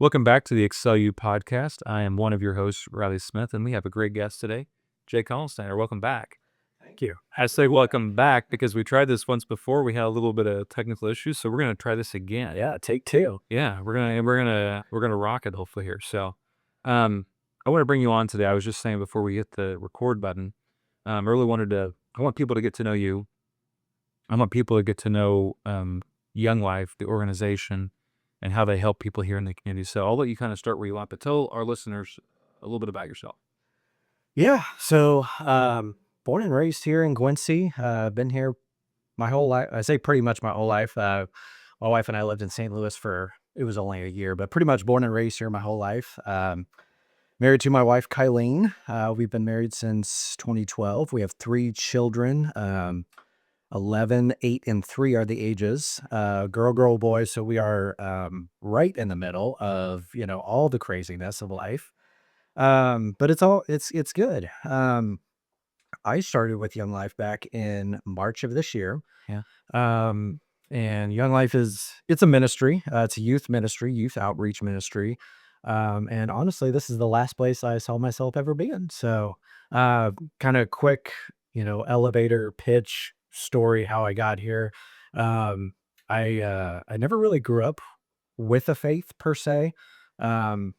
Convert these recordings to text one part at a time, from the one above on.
Welcome back to the XCEL U podcast. I am one of your hosts, Riley Smith, and we have a great guest today, Jake Hollensteiner. Welcome back. Thank you. I say welcome back because we tried this once before. We had a little bit of technical issues, so we're gonna try this again. Yeah, take two. Yeah, we're gonna rock it hopefully here. So, I want to bring you on today. I was just saying before we hit the record button, I really wanted to. I want people to get to know you. I want people to get to know Young Life, the organization, and how they help people here in the community. So I'll let you kind of start where you want, but tell our listeners a little bit about yourself. Yeah, so born and raised here in Quincy. Been here my whole life. I say pretty much my whole life. My wife and I lived in St. Louis for it was only a year, but pretty much born and raised here my whole life. Married to my wife Kylene. We've been married since 2012. We have three children. 11, 8, and 3 are the ages. Girl, boy. So we are right in the middle of all the craziness of life. But it's good. I started with Young Life back in March of this year. Yeah. And Young Life it's a ministry. It's a youth ministry, youth outreach ministry. And honestly, this is the last place I saw myself ever being. So, kind of quick, elevator pitch story how I got here. Um, I never really grew up with a faith per se.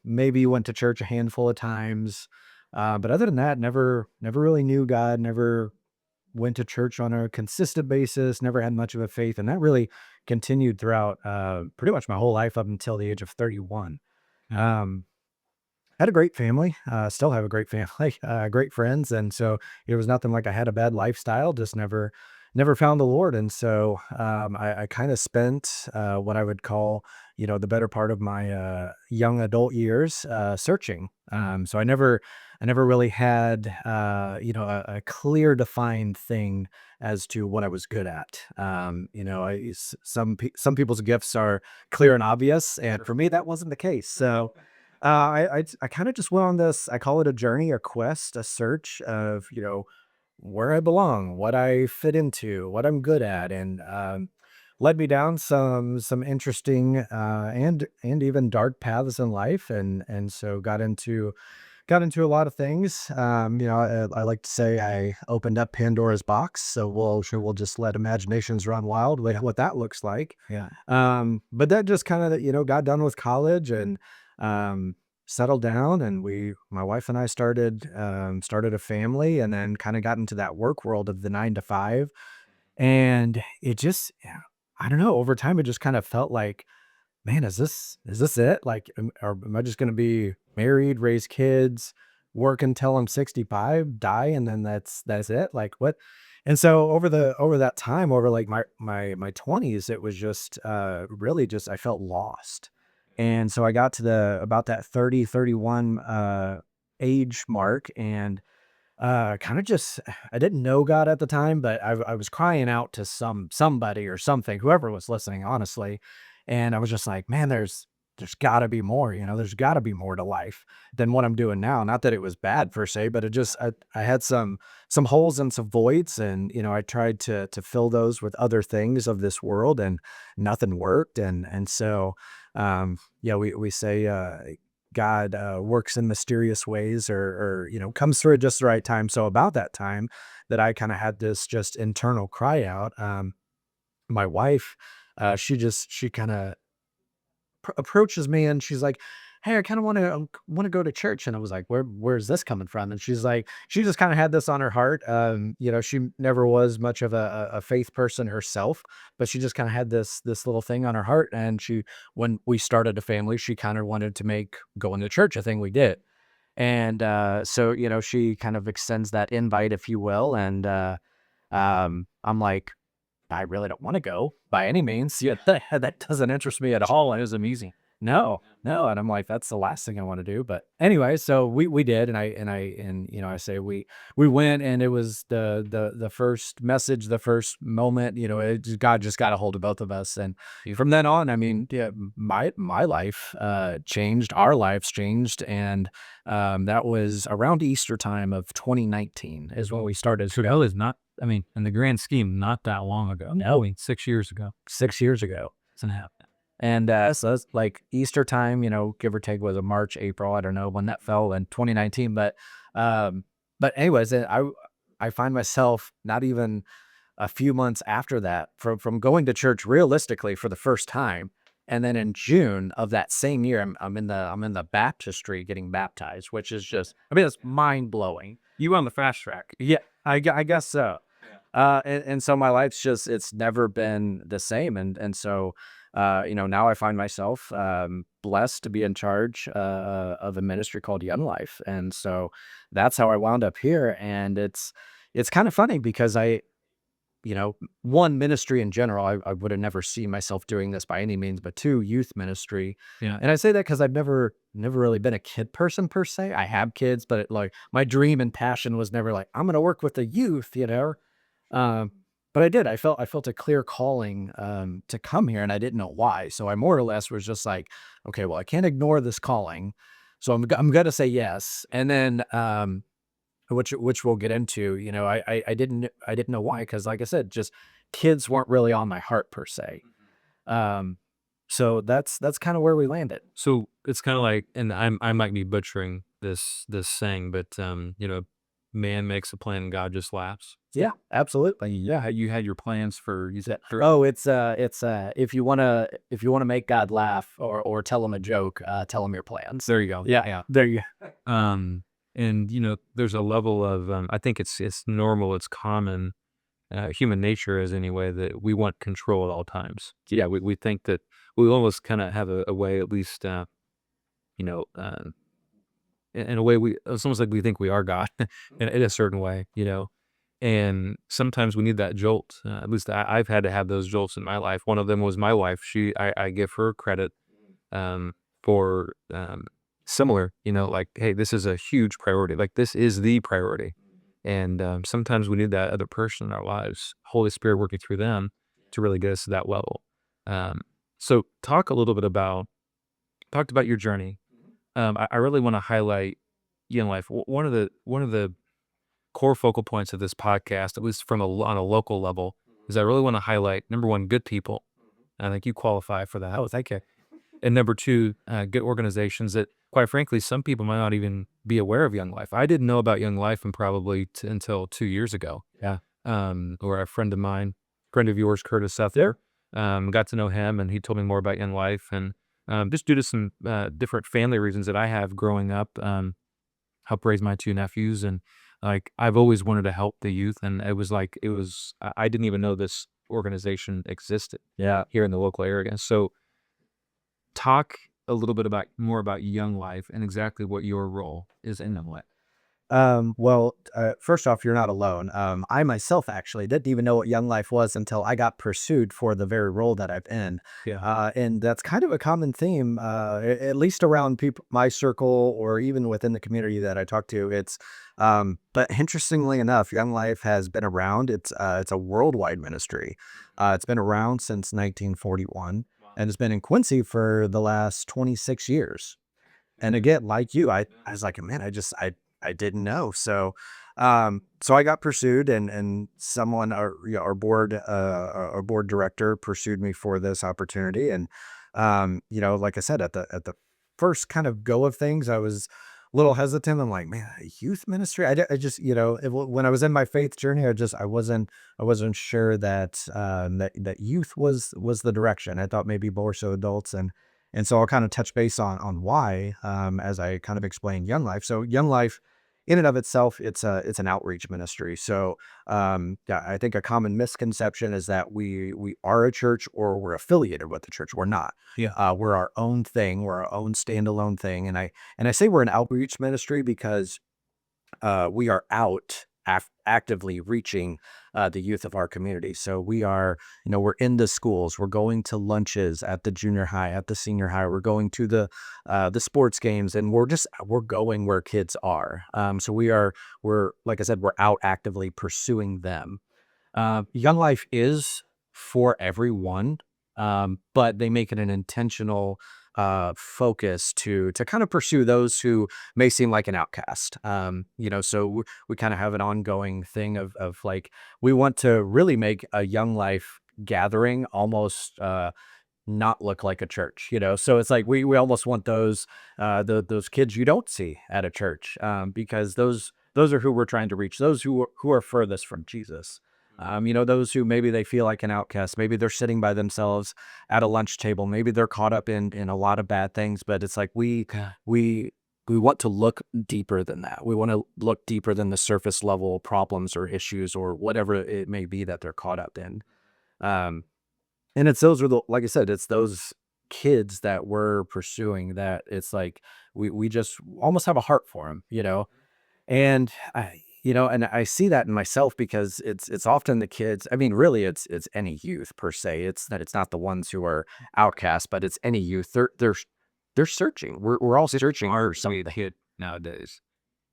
Maybe went to church a handful of times. But other than that, never really knew God, never went to church on a consistent basis, never had much of a faith. And that really continued throughout pretty much my whole life up until the age of 31. Um, had a great family, still have a great family, great friends. And so it was nothing like I had a bad lifestyle, just never found the Lord. And so I kind of spent what I would call, the better part of my young adult years searching. So I never really had, a clear defined thing as to what I was good at. Some people's gifts are clear and obvious, and for me, that wasn't the case. So I kind of just went on this. I call it a journey, a quest, a search of where I belong, what I fit into, what I'm good at, and led me down some interesting and even dark paths in life, and so got into a lot of things. I like to say I opened up Pandora's box, so we'll just let imaginations run wild with what that looks like. Yeah. But that just kind of got done with college and settled down, and my wife and I started a family, and then kind of got into that work world of the 9 to 5, and it just yeah, I don't know. Over time, it just kind of felt like, man, is this it? Like, am I just going to be married, raise kids, work until I'm 65, die, and then that's it? Like what? And so over that time, over like my 20s, it was just really just I felt lost. And so I got to the about that 30, 31 age mark, and kind of just I didn't know God at the time, but I was crying out to somebody or something, whoever was listening, honestly. And I was just like, man, there's got to be more, there's got to be more to life than what I'm doing now. Not that it was bad per se, but I had some holes and some voids, and I tried to fill those with other things of this world, and nothing worked. And so yeah, we say God works in mysterious ways, or comes through at just the right time. So about that time that I kind of had this just internal cry out, my wife, she kind of approaches me, and she's like, "Hey, I kind of want to go to church." And I was like, "Where's this coming from?" And she's like, she just kind of had this on her heart. She never was much of a faith person herself, but she just kind of had this little thing on her heart. And when we started a family, she kind of wanted to make going to church a thing we did. And so she kind of extends that invite, if you will. And I'm like, I really don't want to go by any means. Yeah, that doesn't interest me at all. It was amazing. No, no, and I'm like, that's the last thing I wanna do, but anyway, so we did, I say we went, and it was the first message, the first moment, God just got a hold of both of us, and from then on, I mean, yeah, my life, changed, our lives changed, and, that was around Easter time of 2019 is when we started. So that was not, I mean, in the grand scheme, not that long ago. No. 6 years ago. 6 years ago. It's a half. And so it's like Easter time, give or take, was a March, April. I don't know when that fell in 2019, um, but anyways, I find myself not even a few months after that from going to church realistically for the first time. And then in June of that same year, I'm in the baptistry getting baptized, which is just, I mean, it's mind blowing. You on the fast track. Yeah, I guess so. And so my life's just, it's never been the same. And so, now I find myself blessed to be in charge of a ministry called Young Life. And so that's how I wound up here. And it's kind of funny because one, ministry in general, I would have never seen myself doing this by any means, but two, youth ministry. Yeah. And I say that because I've never really been a kid person per se. I have kids, but like my dream and passion was never like, I'm going to work with the youth. Um, but I did. I felt a clear calling to come here, and I didn't know why. So I more or less was just like, okay, well, I can't ignore this calling, so I'm gonna say yes. And then which we'll get into. I didn't know why, because like I said, just kids weren't really on my heart per se. Um, so that's kind of where we landed. So it's kind of like, and I might be butchering this saying, but man makes a plan, God just laughs. Yeah, absolutely. Yeah, you had your plans for you said for Oh, it's if you wanna make God laugh or tell him a joke, tell him your plans. there you go. Yeah, Yeah. there you And there's a level of I think it's normal, it's common, human nature is anyway that we want control at all times. Yeah, we think that we almost kind of have a way, at least you know, uh, in a way it's almost like we think we are God in a certain way. And sometimes we need that jolt. At least I've had to have those jolts in my life. One of them was my wife. I give her credit for similar. Like, hey, this is a huge priority. Like, this is the priority. And sometimes we need that other person in our lives, Holy Spirit working through them to really get us to that level. Um, so, talk a little bit about talked about your journey. I really want to highlight Young Life. One of the core focal points of this podcast, at least on a local level, is I really want to highlight number one, good people. I think you qualify for that. Oh, thank you. And number two, good organizations that, quite frankly, some people might not even be aware of Young Life. I didn't know about Young Life and probably until 2 years ago. Yeah. Or a friend of mine, friend of yours, Curtis Suther, got to know him, and he told me more about Young Life. And just due to some different family reasons that I have growing up, helped raise my two nephews, and like I've always wanted to help the youth, and I didn't even know this organization existed Yeah. here in the local area. So talk a little bit more about Young Life and exactly what your role is in Young Life. Well, first off, you're not alone. I myself actually didn't even know what Young Life was until I got pursued for the very role that I'm in. Yeah. And that's kind of a common theme, at least around people, my circle, or even within the community that I talk to. But interestingly enough, Young Life has been around. It's a worldwide ministry. It's been around since 1941, and it's been in Quincy for the last 26 years. And again, like you, I was like, man, I didn't know. So I got pursued, and someone, our board director pursued me for this opportunity. And, like I said, at the first kind of go of things, I was a little hesitant. I'm like, man, a youth ministry. I just, when I was in my faith journey, I wasn't sure that youth was the direction. I thought maybe more so adults. And so I'll kind of touch base on why, as I kind of explain Young Life. So Young Life, in and of itself, it's an outreach ministry. So yeah, I think a common misconception is that we are a church or we're affiliated with the church. We're not. Yeah. We're our own thing. We're our own standalone thing. And I say we're an outreach ministry because we are out actively reaching the youth of our community. So we're in the schools, we're going to lunches at the junior high, at the senior high, we're going to the sports games, and we're going where kids are. So we're like I said, we're out actively pursuing them. Young Life is for everyone, but they make it an intentional focus to kind of pursue those who may seem like an outcast. So we kind of have an ongoing thing of like, we want to really make a Young Life gathering almost not look like a church, you know? So it's like we almost want those kids you don't see at a church, because those are who we're trying to reach, those who are furthest from Jesus. You know, those who maybe they feel like an outcast, maybe they're sitting by themselves at a lunch table, maybe they're caught up in a lot of bad things, but it's like we we want to look deeper than that. We want to look deeper than the surface level problems or issues or whatever it may be that they're caught up in. Um, and it's those are the like I said, it's those kids that we're pursuing that it's like we just almost have a heart for them, you know. And and I see that in myself because it's often the kids. I mean, really, it's any youth per se. It's not the ones who are outcasts, but it's any youth. They're searching. We're all searching for some. Especially the kid nowadays.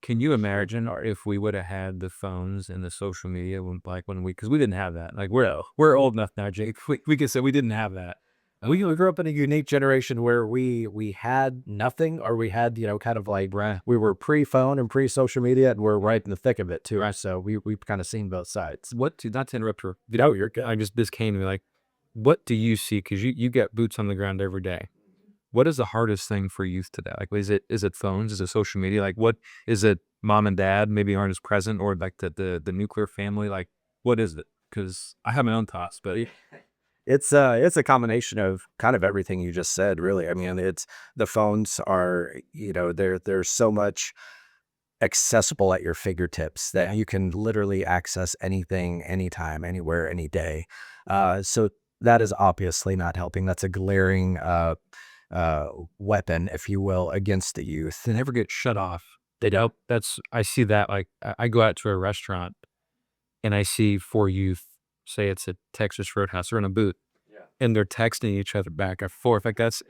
Can you imagine or if we would have had the phones and the social media when we because we didn't have that. Like we're old enough now, Jake. We could say we didn't have that. We grew up in a unique generation where we had nothing, or we had, kind of like Right. we were pre-phone and pre-social media, and we're right in the thick of it too. Right. So we've kind of seen both sides. Not to interrupt her. No, you're good. I just this came to me like, what do you see? Because you get boots on the ground every day. What is the hardest thing for youth today? Like, is it phones? Is it social media? Like, what is it? Mom and dad maybe aren't as present, or like the nuclear family. Like, what is it? Because I have my own thoughts, but It's a combination of kind of everything you just said, really. I mean, it's the phones are, there's so much accessible at your fingertips that you can literally access anything, anytime, anywhere, any day. So that is obviously not helping. That's a glaring uh, weapon, if you will, against the youth. they never get shut off. They don't. That's I see that. Like, I go out to a restaurant and I see four youth. Say it's a Texas Roadhouse. They're in a booth Yeah. and they're texting each other back and forth. Like it's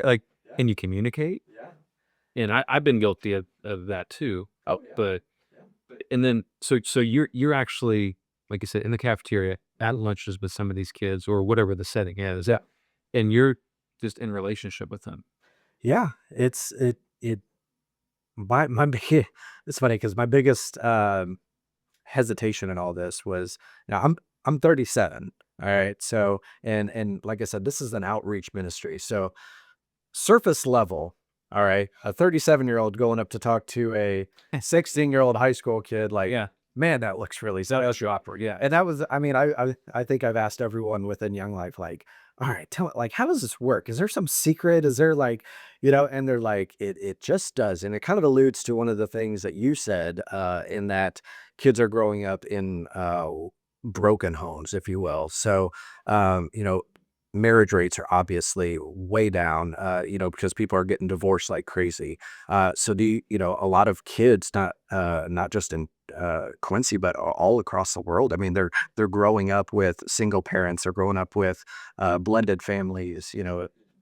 like, Yeah. and you communicate. Yeah. And I've been guilty of that too. Oh, yeah. But Yeah. But and then so you're actually like you said in the cafeteria at lunches with some of these kids or whatever the setting is. yeah. And you're just in relationship with them. Yeah. It my big it's funny because my biggest hesitation in all this was now I'm 37. All right. So and like I said, this is an outreach ministry. So surface level, all right, a 37-year-old going up to talk to a 16-year-old high school kid, like, Yeah. man, that looks really social awkward. Yeah. And that was, I mean, I think I've asked everyone within Young Life, like, all right, tell me, like, how does this work? Is there some secret? Is there like, and they're like, it just does. And it kind of alludes to one of the things that you said, in that kids are growing up in broken homes, if you will. So, marriage rates are obviously way down, because people are getting divorced like crazy. So a lot of kids, not just in Quincy, but all across the world. I mean, they're growing up with single parents. They're growing up with blended families.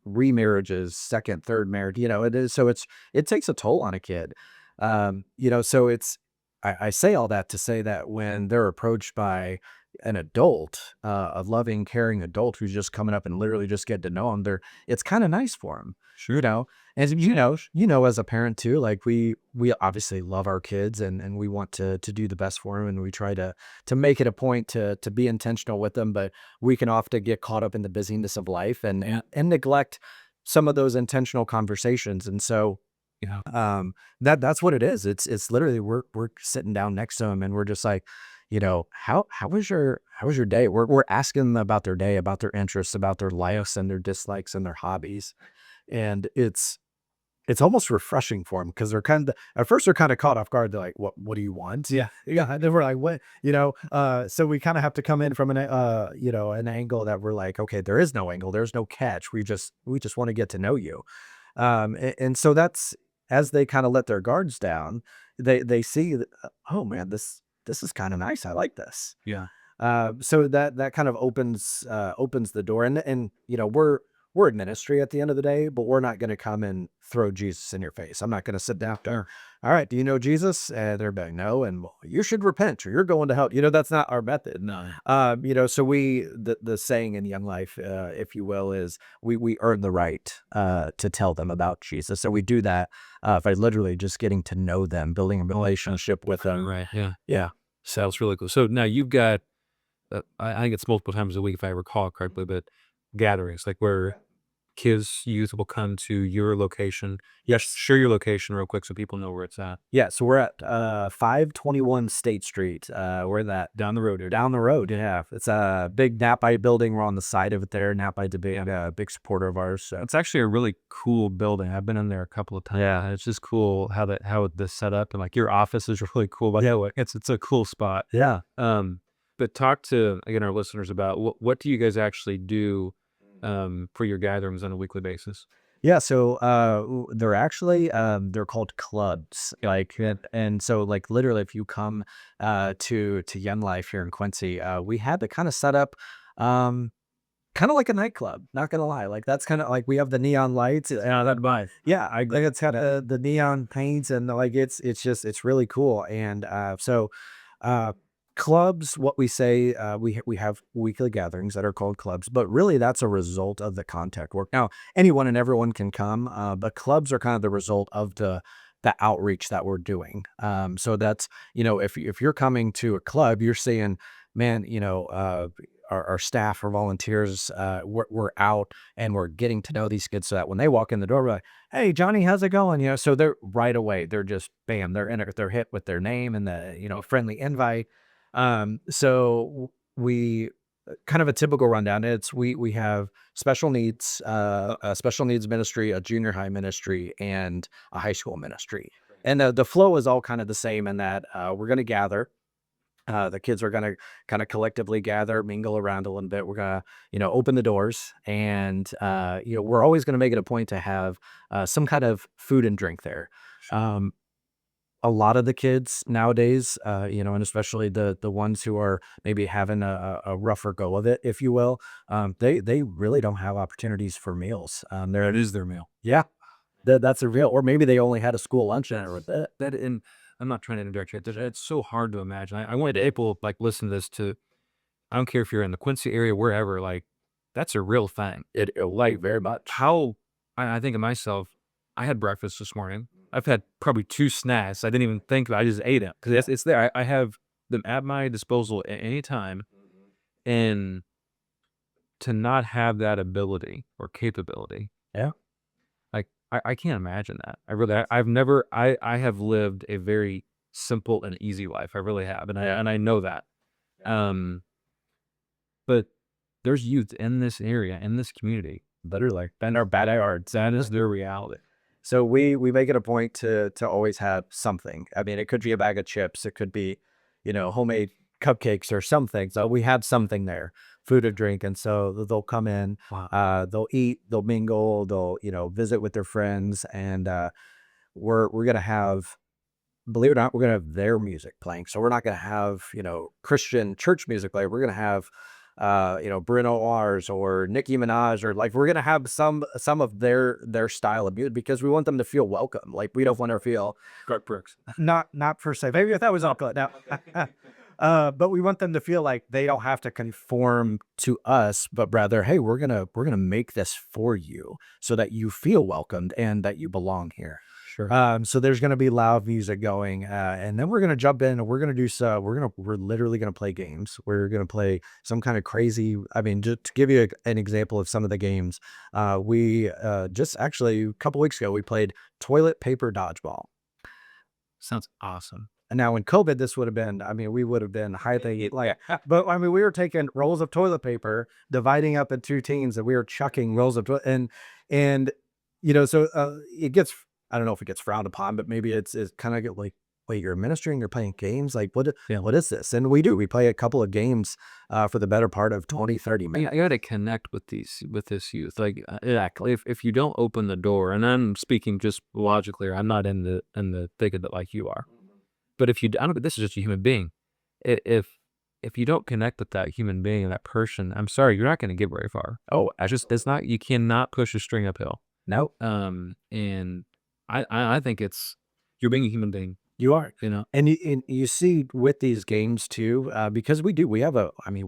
Remarriages, second, third marriage. It is so it takes a toll on a kid. So I say all that to say that when they're approached by an adult, a loving, caring adult who's just coming up and literally just get to know them, it's kind of nice for them, Sure. and as a parent too, like we obviously love our kids and we want to do the best for them, and we try to make it a point to be intentional with them, but we can often get caught up in the busyness of life and neglect some of those intentional conversations, and so Yeah. that's what it is. It's literally we're sitting down next to them and we're just like, how was your day? We're asking them about their day, about their interests, about their lives and their dislikes and their hobbies. And it's almost refreshing for them because at first they're kind of caught off guard. They're like, what do you want? Yeah. Yeah. And then we're like, what, so we kind of have to come in from an angle that we're like, okay, there is no angle. There's no catch. We just want to get to know you. And so that's, as they kind of let their guards down, they see that, oh man, this is kind of nice. I like this. Yeah. So that kind of opens the door, and we're in ministry at the end of the day, but we're not going to come and throw Jesus in your face. I'm not going to sit down there. All right, do you know Jesus? And they're like, no, and well, you should repent, or you're going to hell. That's not our method. No. So the saying in Young Life, if you will, is we earn the right to tell them about Jesus. So we do that by literally just getting to know them, building a relationship with them. Right. Yeah. Yeah. Sounds really cool. So now you've got, I think it's multiple times a week if I recall correctly, but gatherings, like where kids, youth will come to your location. Yes, share your location real quick so people know where it's at. Yeah, so we're at 521 State Street. We're that Down the road here. down the road. Yeah, it's a big Napite building. We're on the side of it there. Napite's a Yeah. big supporter of ours. So It's actually a really cool building. I've been in there a couple of times. Yeah, it's just cool how this set up, and like your office is really cool. By the way, it's a cool spot. yeah. But talk to again our listeners about what do you guys actually do for your gatherings on a weekly basis? Yeah, so they're actually they're called clubs. And so like literally if you come to Young Life here in Quincy, we had to kind of set up um kind of like a nightclub, not gonna lie. Like that's kind of like we have the neon lights. Yeah, that vibe. Yeah, I think it's kind of the neon paints and like it's really cool. And uh clubs, what we say, we have weekly gatherings that are called clubs, but really that's a result of the contact work. Now, anyone and everyone can come, but clubs are kind of the result of the outreach that we're doing. So that's, if you're coming to a club, you're saying, man, our staff or volunteers, we're out and we're getting to know these kids so that when they walk in the door, we're like, hey, Johnny, how's it going? So they're right away, they're just bam, they're hit with their name and the, friendly invite. So we kind of a typical rundown. We have special needs, a special needs ministry, a junior high ministry, and a high school ministry. And the flow is all kind of the same in that we're going to gather. The kids are going to kind of collectively gather, mingle around a little bit. We're going to, open the doors, and we're always going to make it a point to have some kind of food and drink there. Um, a lot of the kids nowadays, and especially the ones who are maybe having a rougher go of it, if you will, they really don't have opportunities for meals. That is their meal. Yeah, that's a real, or maybe they only had a school lunch and that. That and I'm not trying to interject you. It's so hard to imagine. I wanted people like listen to this to. I don't care if you're in the Quincy area, wherever. Like that's a real thing. Like very much. How I think of myself. I had breakfast this morning. I've had probably two snacks. I didn't even think about. I just ate them because it's there. I have them at my disposal at any time, and to not have that ability or capability, Yeah. like I can't imagine that. I've never I have lived a very simple and easy life. I really have, and I know that. Um, but there's youth in this area, in this community that are like bend our backyards. That is their reality. So we make it a point to always have something. I mean, it could be a bag of chips, it could be, homemade cupcakes or something. So we have something there, food or drink, and so they'll come in, Wow. they'll eat, they'll mingle, they'll visit with their friends, and we're gonna have, believe it or not, we're gonna have their music playing. So we're not gonna have, Christian church music playing. We're gonna have Bruno Mars or Nicki Minaj, or like we're gonna have some of their style of music because we want them to feel welcome. Like we don't want to feel Garth Brooks. not per se. Maybe if that was all good now. But we want them to feel like they don't have to conform to us, but rather, hey, we're gonna make this for you so that you feel welcomed and that you belong here. Sure. So there's going to be loud music going, and then we're going to jump in and we're going to do so. We're literally going to play games. We're going to play some kind of crazy. I mean, just to give you an example of some of the games, we just actually a couple weeks ago we played toilet paper dodgeball. Sounds awesome. And now in COVID, this would have been, I mean, we would have been highly like, but I mean, we were taking rolls of toilet paper, dividing up in two teams, and we were chucking rolls of toilet, and so it gets, I don't know if it gets frowned upon, but maybe it's kind of get like, wait, you're ministering, you're playing games, like Yeah. what is this? And we play a couple of games for the better part of 20, 30 minutes. You got to connect with this youth. Like exactly, if you don't open the door, and I'm speaking just logically, or I'm not in the thick of it like you are. But if you, I don't. This is just a human being. If you don't connect with that human being and that person, I'm sorry, you're not going to get very far. Oh, I just it's not. You cannot push a string uphill. no, And I think it's you're being a human being. you are. You know. And you see with these games too, because we have a, I mean,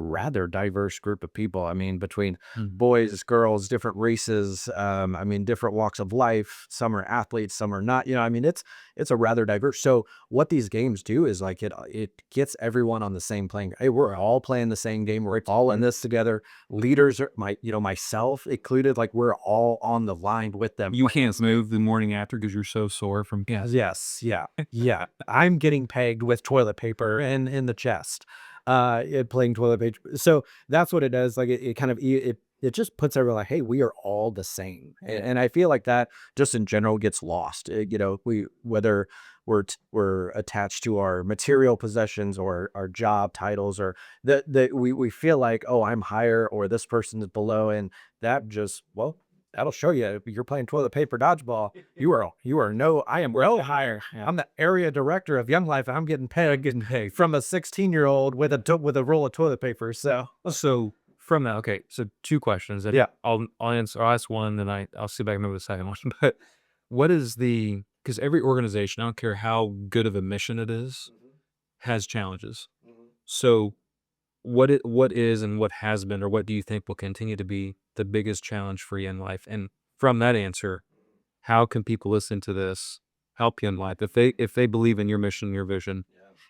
rather diverse group of people. I mean, between Mm. boys, girls, different races, I mean, different walks of life. Some are athletes, some are not. I mean, it's a rather diverse. So what these games do is like it gets everyone on the same playing. Hey, we're all playing the same game. We're all in this together. Leaders are myself included. Like we're all on the line with them. You can't move the morning after because you're so sore from Yes, yeah, yeah. I'm getting pegged with toilet paper and in the chest, playing toilet paper. So that's what it does. Like it kind of it just puts everyone like, hey, we are all the same, and I feel like that just in general gets lost. We whether we're attached to our material possessions or our job titles or that we feel like, oh, I'm higher or this person is below, and that just that'll show you if you're playing toilet paper dodgeball. You are no, I am well higher. I'm the area director of Young Life. I'm getting paid from a 16-year-old with with a roll of toilet paper. So So from that, okay, so 2 questions, and yeah. I'll ask one, then I'll see if I can remember the second one. But what is because every organization, I don't care how good of a mission it is, has challenges. So what is and what has been, or what do you think will continue to be the biggest challenge for you in life? And from that answer, how can people listen to this, help you in life? If they believe in your mission, your vision,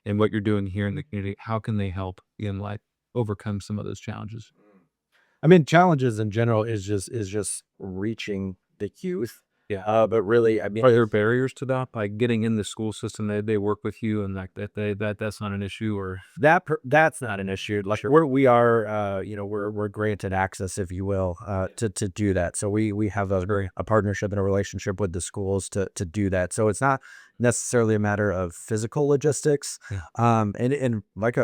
and what you're doing here in the community, how can they help you in life overcome some of those challenges? I mean, challenges in general is just reaching the youth. Yeah. But really, I mean, Are there barriers to that? Like getting in the school system, they work with you and like that's not an issue or that's not an issue. Like we are, we're granted access, if you will, to do that. So we have great. a partnership and a relationship with the schools to do that. So it's not necessarily a matter of physical logistics. Yeah. And like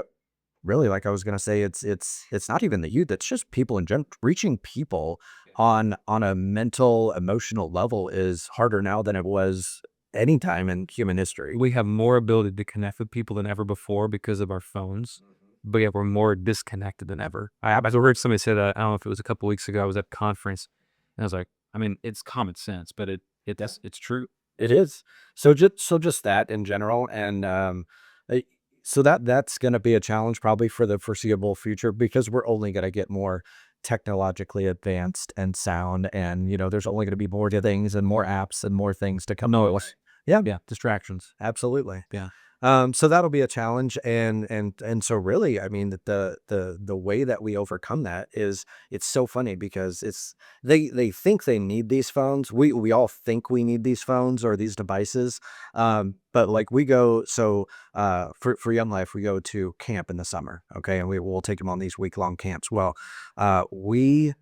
really, like I was gonna say, it's not even the youth. It's just people in general. Reaching people on a mental, emotional level is harder now than it was any time in human history. We have more ability to connect with people than ever before because of our phones, but yet we're more disconnected than ever. I heard somebody say that, I don't know if it was a couple weeks ago, I was at a conference, and I was like, I mean, it's common sense, but it's true. It is. So just that in general, and uh, so that's going to be a challenge probably for the foreseeable future because we're only going to get more technologically advanced and sound, and there's only going to be more things and more apps and more things to come. No, it was Yeah, yeah, distractions. absolutely. Yeah. So that'll be a challenge, and so really, I mean, the way that we overcome that is it's so funny because they think they need these phones. We all think we need these phones or these devices, but like we go for Young Life, we go to camp in the summer, okay, and we'll take them on these week-long camps. Well, we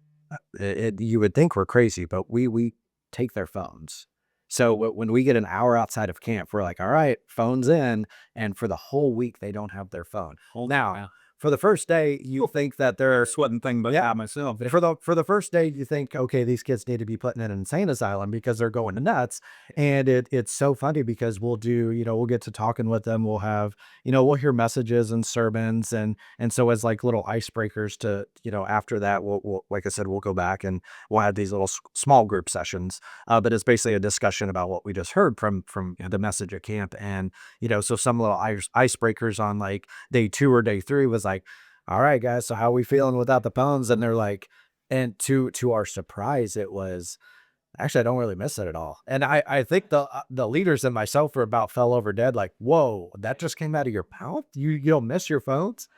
you would think we're crazy, but we take their phones. So when we get an hour outside of camp, we're like, all right, phones in. And for the whole week, they don't have their phone. Now, Wow. for the first day, you think that they're Sweating thing, but yeah. myself. For the first day, you think, okay, these kids need to be put in an insane asylum because they're going nuts. And it's so funny because we'll get to talking with them. We'll have, we'll hear messages and sermons, and so as like little icebreakers to, after that, we'll like I said, we'll go back and we'll have these little small group sessions. But it's basically a discussion about what we just heard from the message at camp, and so some little icebreakers on like day 2 or day 3 was like, all right, guys, so how we feeling without the phones? And they're like, and to our surprise, it was actually, I don't really miss it at all. And I think the leaders and myself were about fell over dead, like, whoa, that just came out of your mouth. You don't miss your phones,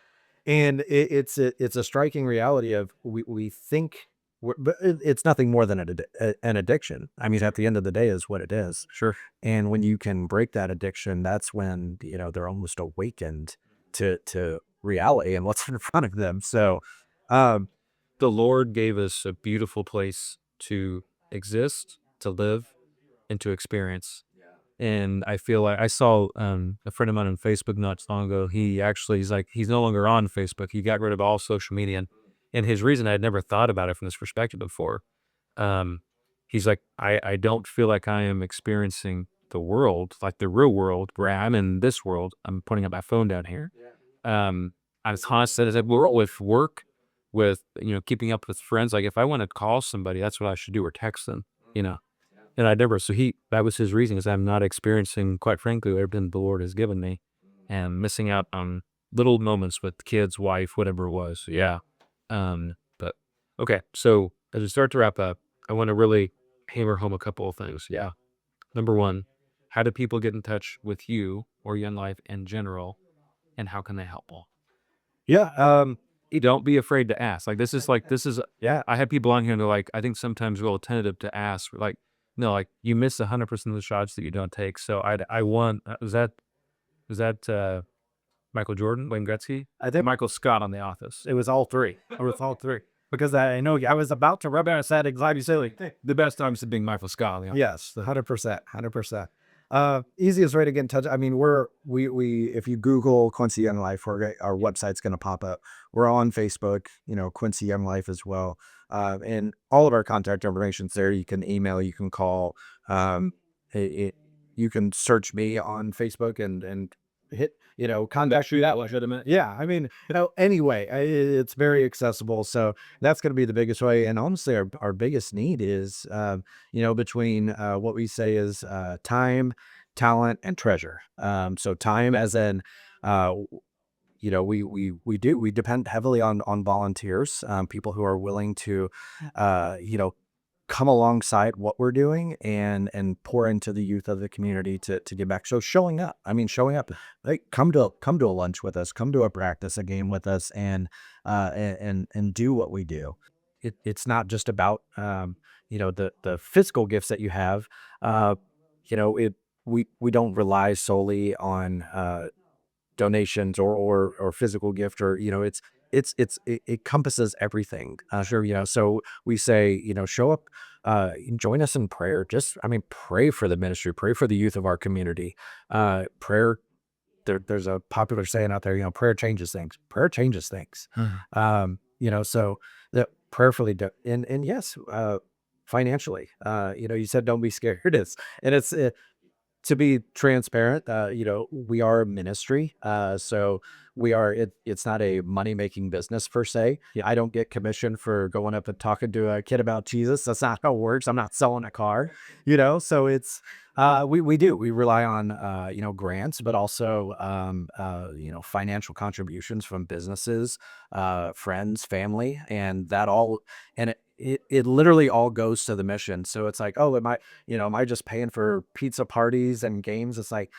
and it's a striking reality of we think. But it's nothing more than an addiction. I mean, at the end of the day, is what it is. Sure. And when you can break that addiction, that's when, they're almost awakened to reality and what's in front of them. So, um, The Lord gave us a beautiful place to exist, to live, and to experience. And I feel like I saw a friend of mine on Facebook not too long ago. He's like, he's no longer on Facebook. He got rid of all social media. And his reason, I had never thought about it from this perspective before. Um, he's like, I don't feel like I am experiencing the world, like the real world, where I'm in this world. I'm putting up my phone down here. I was constant as a world with work, with keeping up with friends. Like if I want to call somebody, that's what I should do, or text them. You know, and I never. So that was his reason, is I'm not experiencing, quite frankly, everything the Lord has given me, and missing out on little moments with kids, wife, whatever it was. Yeah. But okay. So as we start to wrap up, I want to really hammer home a couple of things. Yeah. Number one, how do people get in touch with you or Young Life in general, and how can they help? Yeah. Don't be afraid to ask. This is Yeah. I have people on here and they're like, I think sometimes we're a little tentative to ask. Like, no, like you miss 100% of the shots that you don't take. So I want is that Michael Jordan, Wayne Gretzky, I think Michael Scott on The Office. it was all three. It was all three. Because I know I was about to rub out and said exactly silly. The best times to being Michael Scott on The Office. Yes, 100%, 100%. Easiest way to get in touch. I mean, we if you Google Quincy Young Life, our website's going to pop up. We're on Facebook, Quincy Young Life as well, and all of our contact information's there. You can email, you can call, it, it- you can search me on Facebook and hit, contact you that way. Yeah, I mean, anyway, it's very accessible. So that's going to be the biggest way. And honestly, our biggest need is, between what we say is time, talent, and treasure. So time, as in, uh, we depend heavily on volunteers, people who are willing to, come alongside what we're doing and pour into the youth of the community to give back. So showing up, I mean, showing up, like come to a lunch with us, come to a practice, a game with us, and do what we do. It's not just about the physical gifts that you have. Uh, it we don't rely solely on donations or physical gift, or it encompasses everything. Sure, so we say, show up, join us in prayer. Just, I mean, pray for the ministry, pray for the youth of our community. Prayer, there's a popular saying out there, prayer changes things. Prayer changes things. Mhm. So that prayerfully do, and yes, financially, you said don't be scared. It's to be transparent, we are a ministry. So it's not a money making business per se. Yeah, I don't get commission for going up and talking to a kid about Jesus. That's not how it works. I'm not selling a car, so we rely on, grants, but also, financial contributions from businesses, friends, family, and that all, and it literally all goes to the mission. So it's like, oh, am I just paying for pizza parties and games? It's like,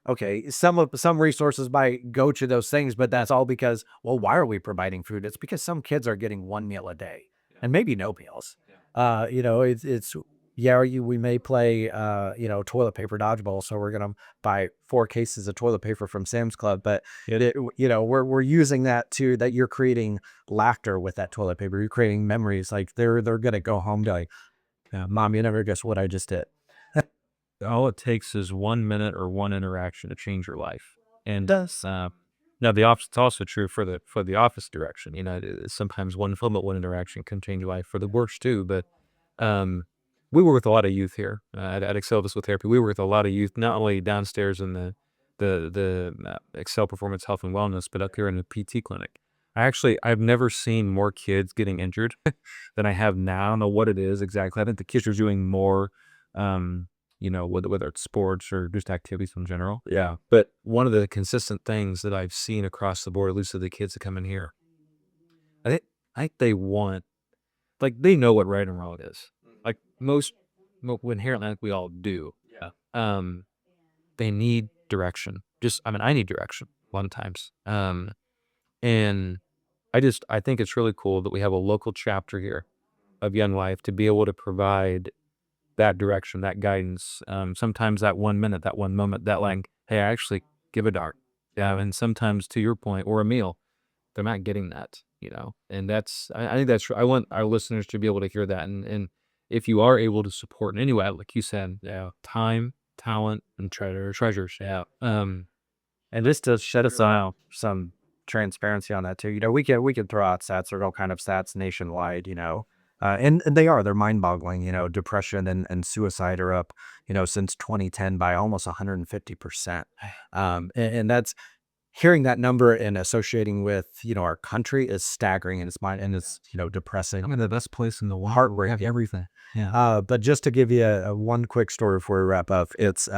okay, some resources might go to those things, but that's all because, well, why are we providing food? It's because some kids are getting one meal a day and maybe no meals. It's yeah, we may play, toilet paper dodgeball, so we're gonna buy 4 cases of toilet paper from Sam's Club, but we're using that you're creating laughter with that toilet paper. You're creating memories. Like they're gonna go home to like, Mom, you never guess what I just did. All it takes is 1 minute or one interaction to change your life. And Does. now the opposite's also true for the office direction. Sometimes one moment, one interaction can change your life for the worse too. But um, we work with a lot of youth here at Excel Physical Therapy. We work with a lot of youth, not only downstairs in the Excel Performance Health and Wellness, but up here in the PT clinic. I've never seen more kids getting injured than I have now. I don't know what it is exactly. I think the kids are doing more. Whether it's sports or just activities in general. Yeah. But one of the consistent things that I've seen across the board, at least of the kids that come in here, I think, I think they want, like, they know what right and wrong is. Like inherently, like we all do. Yeah. Um, they need direction. I need direction a lot of times. And I think it's really cool that we have a local chapter here of Young Life to be able to provide that direction, that guidance. Sometimes that 1 minute, that one moment, that like, hey, I actually give a darn. Yeah. And sometimes to your point, or a meal, they're not getting that. And I think that's, I want our listeners to be able to hear that. And if you are able to support in any way, like you said, yeah, time, talent, and treasures. Yeah. And just to shed us out some transparency on that too, we can throw out stats or all kind of stats nationwide, and they're mind-boggling. Depression and suicide are up, since 2010 by almost 150%. And that's hearing that number and associating with, our country is staggering, and it's mine, and it's, depressing. I'm in the best place in the world. We have Heartbreaking. everything. Yeah. But just to give you a one quick story before we wrap up, it's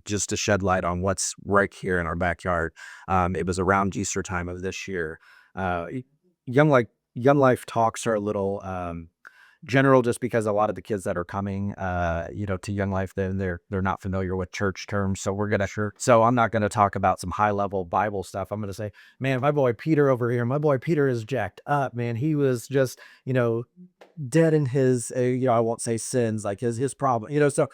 just to shed light on what's right here in our backyard. It was around Easter time of this year. Young Life Young Life talks are a little general, just because a lot of the kids that are coming, to Young Life, then they're not familiar with church terms. So we're gonna sure. So I'm not gonna talk about some high level Bible stuff. I'm gonna say, man, my boy Peter over here, my boy Peter is jacked up, man. He was just, dead in his, I won't say sins, like his problem, So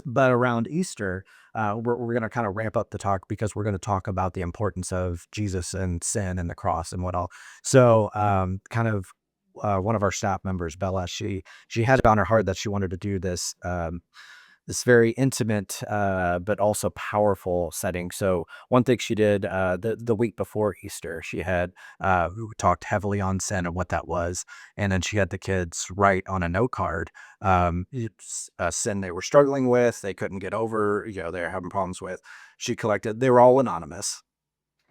but around Easter, we're gonna kind of ramp up the talk, because we're gonna talk about the importance of Jesus and sin and the cross and what all. So, kind of, one of our staff members, Bella, she had it on her heart that she wanted to do this very intimate, but also powerful setting. So one thing she did, the week before Easter, she had, we talked heavily on sin and what that was, and then she had the kids write on a note card, it's a sin they were struggling with, they couldn't get over, they're having problems with. She collected. They were all anonymous.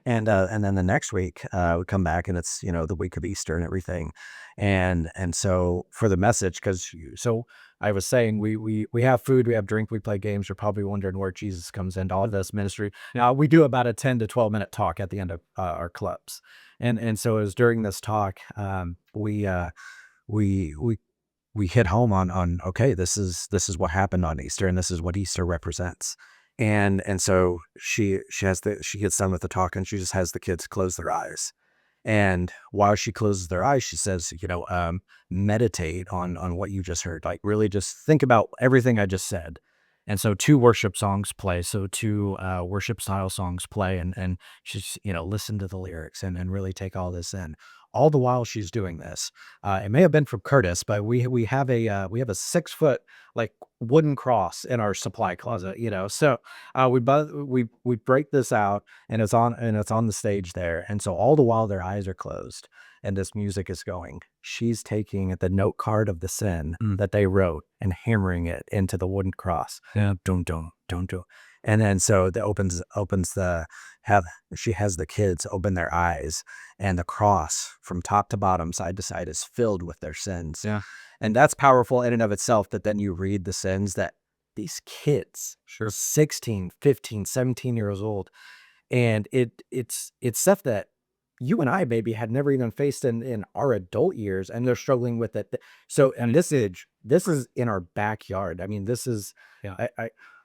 And then the next week, we come back, and it's, the week of Easter and everything. And so for the message, because so I was saying, we have food, we have drink, we play games. You're probably wondering where Jesus comes into all of this ministry. Now we do about a 10 to 12 minute talk at the end of, our clubs. And so it was during this talk, we we we hit home on, okay, this is what happened on Easter, and this is what Easter represents. And so she gets done with the talk, and she just has the kids close their eyes. And while she closes their eyes, she says, meditate on what you just heard. Like, really just think about everything I just said. And so two worship songs play. So two, worship style songs play, and she's, listen to the lyrics, and really take all this in. All the while she's doing this, it may have been from Curtis, but we have a 6 foot, like, wooden cross in our supply closet. So, we break this out, and it's on the stage there. And so all the while their eyes are closed and this music is going, she's taking the note card of the sin that they wrote and hammering it into the wooden cross. Yeah. Don't. And then so the opens the have she has the kids open their eyes, and the cross from top to bottom, side to side, is filled with their sins. Yeah. And that's powerful in and of itself, that then you read the sins that these kids, Sure. 16, 15, 17 years old, and it's stuff that you and I maybe had never even faced in our adult years, and they're struggling with it. So, and this is in our backyard. I mean, this is, Yeah.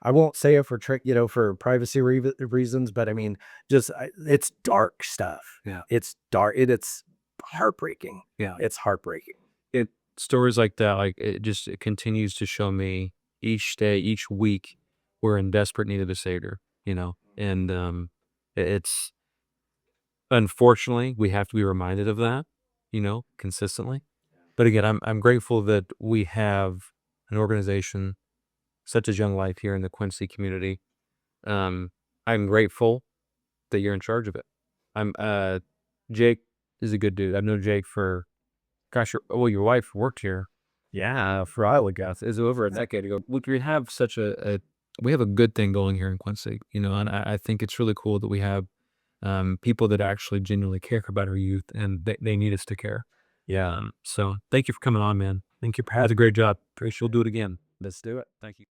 I won't say it for trick, for privacy reasons, but I mean, it's dark stuff. Yeah. It's dark. It's heartbreaking. Yeah. It's heartbreaking. It stories like that, like, it continues to show me each day, each week, we're in desperate need of a savior, and it's unfortunately, we have to be reminded of that, consistently. But again, I'm grateful that we have an organization such as Young Life here in the Quincy community. I'm grateful that you're in charge of it. Jake is a good dude. I've known Jake for, gosh, your wife worked here. Yeah, for a while ago. It was over a decade ago. We have such we have a good thing going here in Quincy, and I think it's really cool that we have, people that actually genuinely care about our youth, and they need us to care. Yeah. So thank you for coming on, man. Thank you. That's a great job. Pretty sure you'll do it again. Let's do it. Thank you.